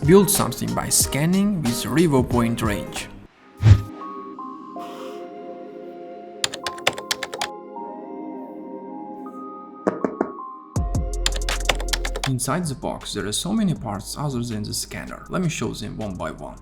Build something by scanning with Revopoint Range. Inside the box there are so many parts other than the scanner. Let me show them one by one.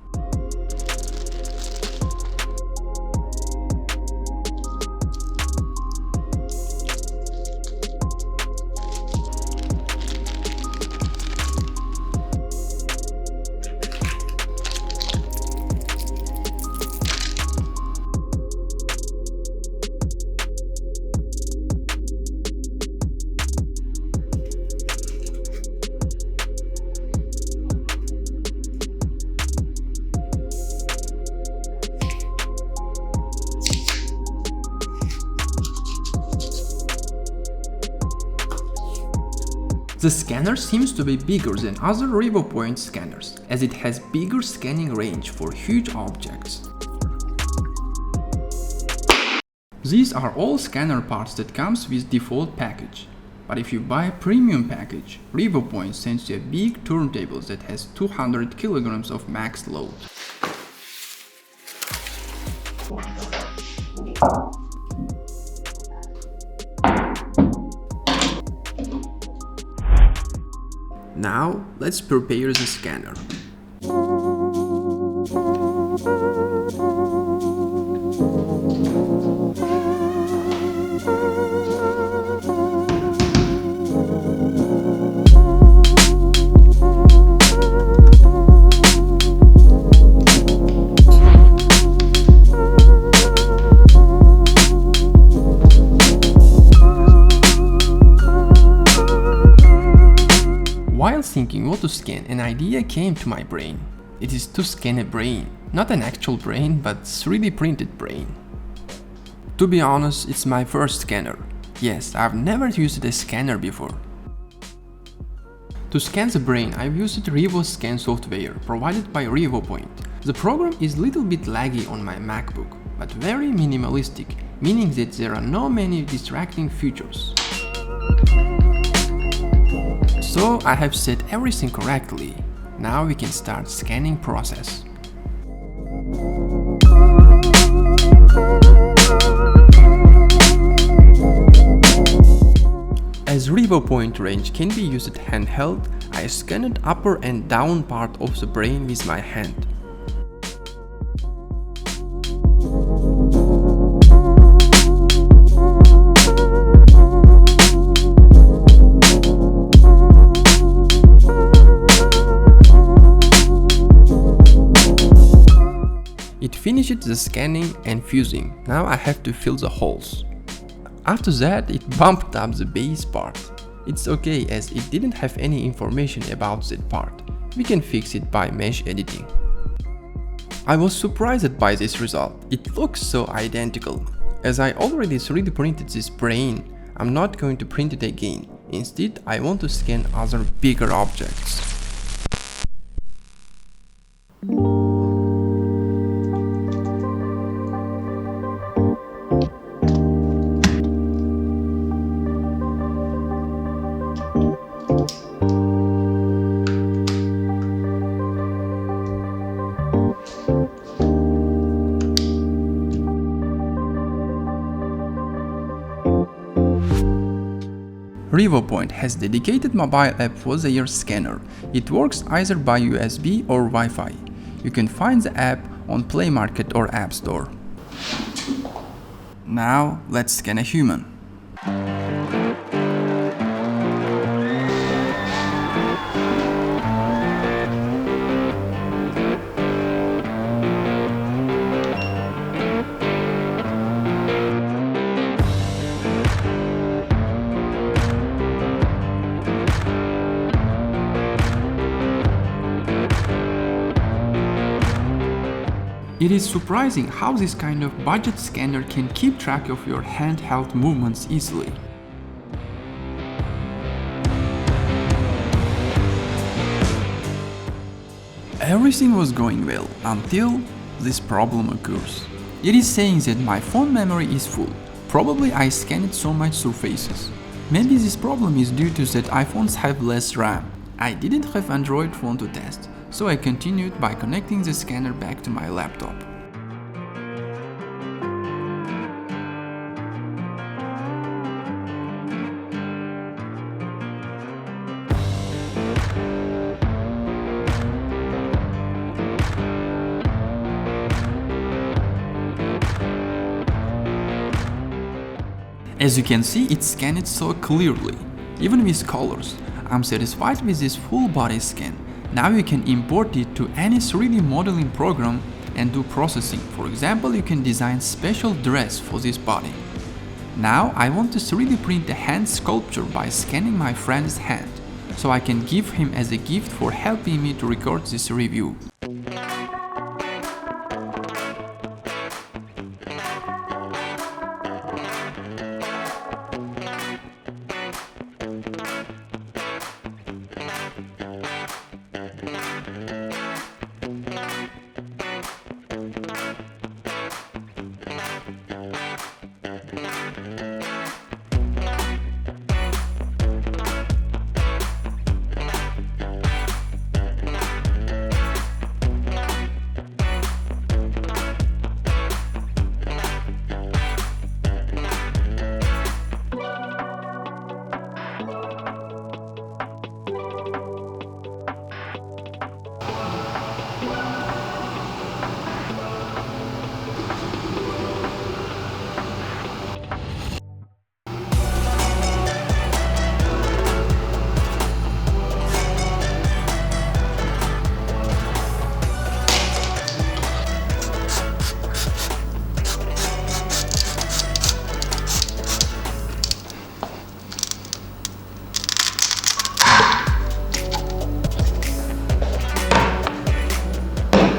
The scanner seems to be bigger than other Revopoint scanners, as it has bigger scanning range for huge objects. These are all scanner parts that comes with default package. But if you buy a premium package, Revopoint sends you a big turntable that has 200 kilograms of max load. Now, let's prepare the scanner. While thinking what to scan, an idea came to my brain. It is to scan a brain, not an actual brain, but 3D printed brain. To be honest, it's my first scanner. Yes, I've never used a scanner before. To scan the brain, I've used RevoScan software provided by Revopoint. The program is a little bit laggy on my MacBook, but very minimalistic, meaning that there are no many distracting features. So I have set everything correctly. Now we can start scanning process. As Revopoint Range can be used handheld, I scanned upper and down part of the brain with my hand. It finished the scanning and fusing. Now I have to fill the holes. After that, it bumped up the base part. It's okay as it didn't have any information about that part. We can fix it by mesh editing. I was surprised by this result. It looks so identical. As I already 3D printed this brain, I'm not going to print it again. Instead, I want to scan other bigger objects. Revopoint has dedicated mobile app for their scanner. It works either by USB or Wi-Fi. You can find the app on Play Market or App Store. Now let's scan a human. It is surprising how this kind of budget scanner can keep track of your handheld movements easily. Everything was going well until this problem occurs. It is saying that my phone memory is full. Probably I scanned so much surfaces. Maybe this problem is due to that iPhones have less RAM. I didn't have Android phone to test, So I continued by connecting the scanner back to my laptop. As you can see, it scanned so clearly, even with colors. I'm satisfied with this full body scan. Now you can import it to any 3D modeling program and do processing. For example, you can design special dress for this body. Now I want to 3D print a hand sculpture by scanning my friend's hand, so I can give him as a gift for helping me to record this review.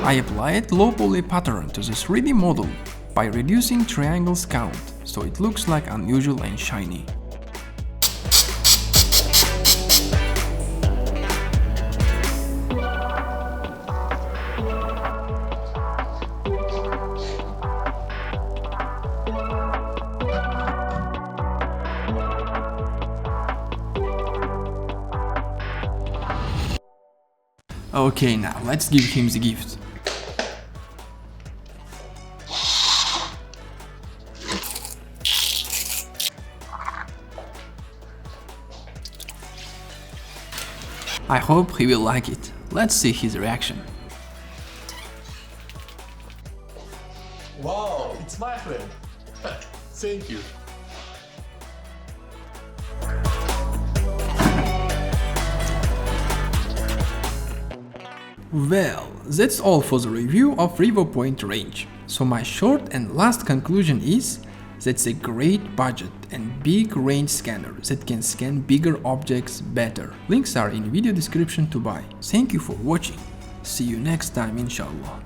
I applied low poly pattern to the 3D model by reducing triangles count, so it looks like unusual and shiny. Okay, now let's give him the gift. I hope he will like it. Let's see his reaction. Wow, it's my friend. Thank you. Well, that's all for the review of Revopoint Range. So my short and last conclusion is that's a great budget and big range scanner that can scan bigger objects better. Links are in video description to buy. Thank you for watching. See you next time, inshallah.